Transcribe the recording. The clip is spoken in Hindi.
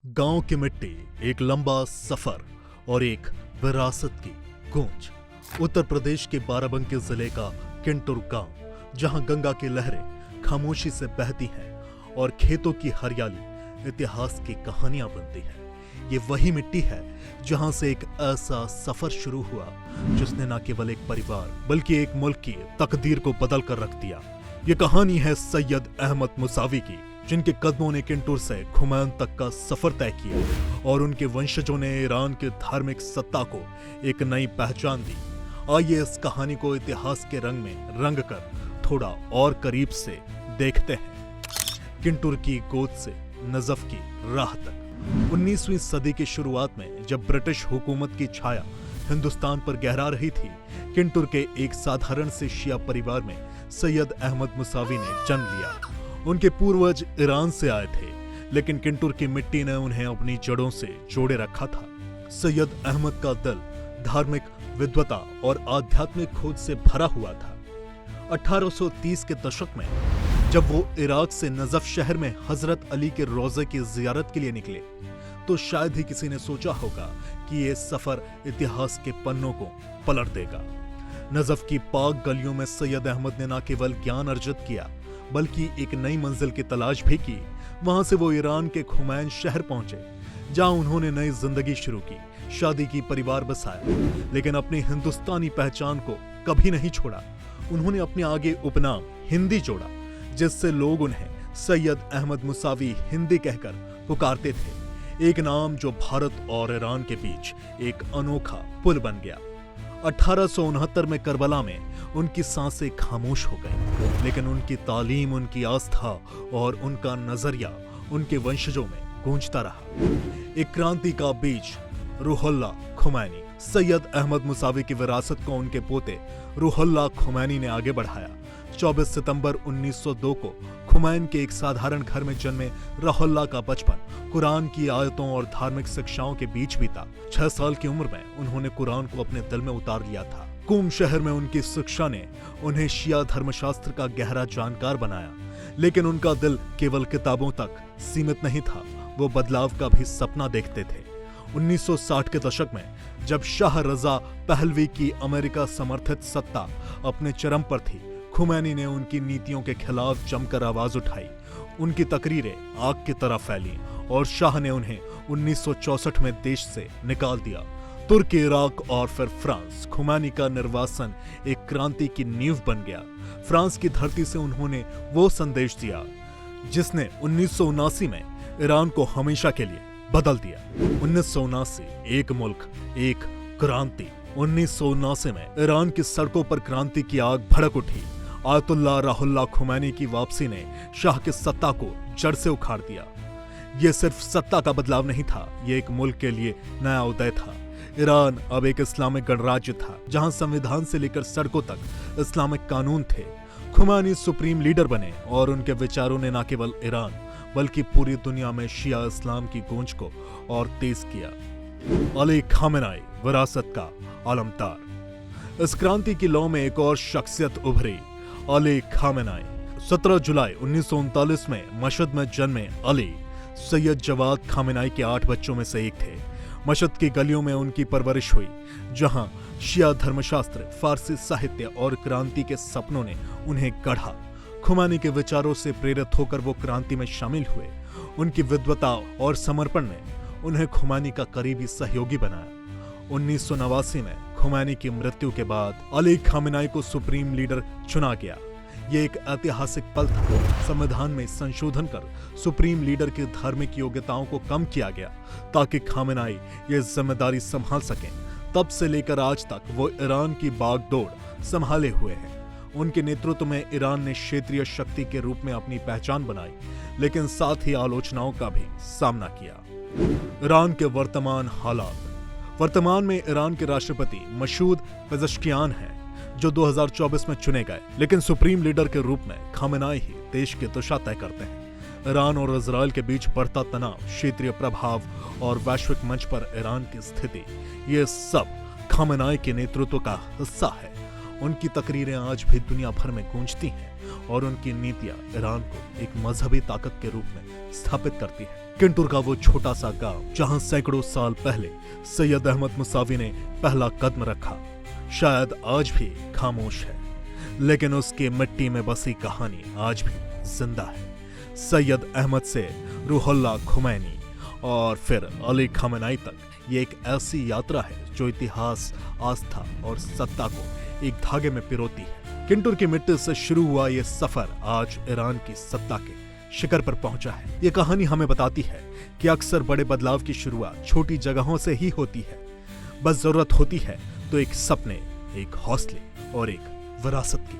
गांव की मिट्टी, एक लंबा सफर और एक विरासत की गूंज। उत्तर प्रदेश के बाराबंकी जिले का किंटुर गांव, जहां गंगा की लहरें खामोशी से बहती हैं और खेतों की हरियाली इतिहास की कहानियां बनती है। ये वही मिट्टी है जहां से एक ऐसा सफर शुरू हुआ जिसने न केवल एक परिवार बल्कि एक मुल्क की तकदीर को बदल कर रख दिया। ये कहानी है सैयद अहमद मुसावी की, जिनके कदमों ने किंटुर से खुमैन तक का सफर तय किया और उनके वंशजों ने ईरान की धार्मिक सत्ता को एक नई पहचान दी। आइए इस कहानी को इतिहास के रंग में रंग कर थोड़ा और करीब से देखते हैं। किंटुर की गोद से नजफ की राह तक। 19वीं सदी की शुरुआत में जब ब्रिटिश हुकूमत की छाया हिंदुस्तान पर गहरा रही थी, किंटुर के एक साधारण से शिया परिवार में सैयद अहमद मुसावी ने जन्म लिया। उनके पूर्वज ईरान से आए थे, लेकिन किंटुर की मिट्टी ने उन्हें अपनी जड़ों से जोड़े रखा था। सैयद अहमद का दिल धार्मिक विद्वता और आध्यात्मिक खोज से भरा हुआ था। 1830 के दशक में जब वो इराक से नजफ शहर में हजरत अली के रोजे की जियारत के लिए निकले, तो शायद ही किसी ने सोचा होगा कि ये सफर इतिहास के पन्नों को पलट देगा। नजफ की पाक गलियों में सैयद अहमद ने न केवल ज्ञान अर्जित किया, बल्कि एक नई मंजिल की तलाश भी की। वहां से वो ईरान के खुमैन शहर पहुंचे, जहां उन्होंने नई जिंदगी शुरू की, शादी की, परिवार बसाया, लेकिन अपनी हिंदुस्तानी पहचान को कभी नहीं छोड़ा। उन्होंने अपने आगे उपनाम हिंदी जोड़ा, जिससे लोग उन्हें सैयद अहमद मुसावी हिंदी कहकर पुकारते थे। एक नाम जो भारत और ईरान के बीच एक अनोखा पुल बन गया। 1869 में करबला में उनकी सांसें खामोश हो गईं, लेकिन उनकी तालीम, उनकी आस्था और उनका नजरिया उनके वंशजों में गूंजता रहा। एक क्रांति का बीज रूहुल्लाह खुमैनी। सैयद अहमद मुसावी की विरासत को उनके पोते रूहुल्लाह खुमैनी ने आगे बढ़ाया। 24 सितंबर 1902 को खुमैन के एक साधारण घर में जन्मे रूहुल्लाह का बचपन कुरान की आयतों और धार्मिक शिक्षाओं के बीच बीता। 6 साल की उम्र में उन्होंने कुरान को अपने दिल में उतार लिया था। कूम शहर में उनकी शिक्षा ने उन्हें शिया धर्मशास्त्र का गहरा जानकार बनाया, लेकिन उनका दिल केवल किताबों तक सीमित नहीं था। वो बदलाव का भी सपना देखते थे। 1960 के दशक में जब शाह रजा पहलवी की अमेरिका समर्थित सत्ता अपने चरम पर थी, खुमैनी ने उनकी नीतियों के खिलाफ जमकर आवाज उठाई। उनकी तकरीरें आग की तरह फैली और शाह ने उन्हें 1964 में देश से निकाल दिया। तुर्की, इराक और फिर फ्रांस। खुमैनी का निर्वासन एक क्रांति की नींव बन गया। फ्रांस की धरती से उन्होंने वो संदेश दिया जिसने 1979 में ईरान को हमेशा के लिए बदल दिया। 1979, एक मुल्क, एक क्रांति। 1979 में ईरान की सड़कों पर क्रांति की आग भड़क उठी। आयतुल्लाह रूहुल्लाह खुमैनी की वापसी ने शाह की सत्ता को जड़ से उखाड़ दिया। यह सिर्फ सत्ता का बदलाव नहीं था, यह एक मुल्क के लिए नया उदय था। ईरान अब एक इस्लामिक गणराज्य था, जहां संविधान से लेकर सड़कों तक इस्लामिक कानून थे। खुमैनी सुप्रीम लीडर बने और उनके विचारों ने न केवल ईरान बल्कि पूरी दुनिया में शिया इस्लाम की गूंज को और तेज किया। अली खामेनाई, विरासत का आलमदार। इस क्रांति की लौ में एक और शख्सियत उभरी, अली खामेनाई। 17 जुलाई 1939 में मशहद में जन्मे अली सैयद जवाद खामेनाई के 8 बच्चों में से एक थे। मशहद की गलियों में उनकी परवरिश हुई, जहां शिया धर्मशास्त्र, फारसी साहित्य और क्रांति के सपनों ने उन्हें गढ़ा। खुमैनी के विचारों से प्रेरित होकर वो क्रांति में शामिल हुए। उनकी विद्वता और समर्पण ने उन्हें खुमैनी का करीबी सहयोगी बनाया। 1989 में खुमैनी की मृत्यु के बाद अली खामेनाई को सुप्रीम लीडर चुना गया। ये एक ऐतिहासिक पल था। संविधान में संशोधन कर सुप्रीम लीडर की धार्मिक योग्यताओं को कम किया गया ताकि खामेनाई ये जिम्मेदारी संभाल सकें। तब से लेकर आज तक वो ईरान की बागडोर संभाले हुए हैं। उनके नेतृत्व में ईरान ने क्षेत्रीय शक्ति के रूप में अपनी पहचान बनाई, लेकिन साथ ही आलोचनाओं का भी सामना किया। ईरान के वर्तमान हालात। वर्तमान में ईरान के राष्ट्रपति मसूद पेज़ेश्कियान हैं, जो 2024 में चुने गए, लेकिन सुप्रीम लीडर के रूप में खामेनाई ही देश की दिशा तय करते हैं। ईरान और इजराइल के बीच बढ़ता तनाव, क्षेत्रीय प्रभाव और वैश्विक मंच पर ईरान की स्थिति, ये सब खामेनाई के नेतृत्व का हिस्सा है। उनकी तकरीरें आज भी दुनिया भर में गूंजती हैं और उनकी नीतियां ईरान को एक मजहबी ताकत के रूप में स्थापित करती हैं। किंटुर का वो छोटा सा गांव जहां सैकड़ों साल पहले सैयद अहमद मुसावी ने पहला कदम रखा, शायद आज भी खामोश है, लेकिन उसकी मिट्टी में बसी कहानी आज भी जिंदा है। सैयद अहमद से रूहुल्लाह खुमैनी और फिर अली खामेनी तक ये एक ऐसी यात्रा है जो इतिहास, आस्था और सत्ता को एक धागे में पिरोती है। किंटुर की मिट्टी से शुरू हुआ ये सफर आज ईरान की सत्ता के शिखर पर पहुंचा है। ये कहानी हमें बताती है कि अक्सर बड़े बदलाव की शुरुआत छोटी जगहों से ही होती है। बस जरूरत होती है तो एक सपने, एक हौसले और एक विरासत की।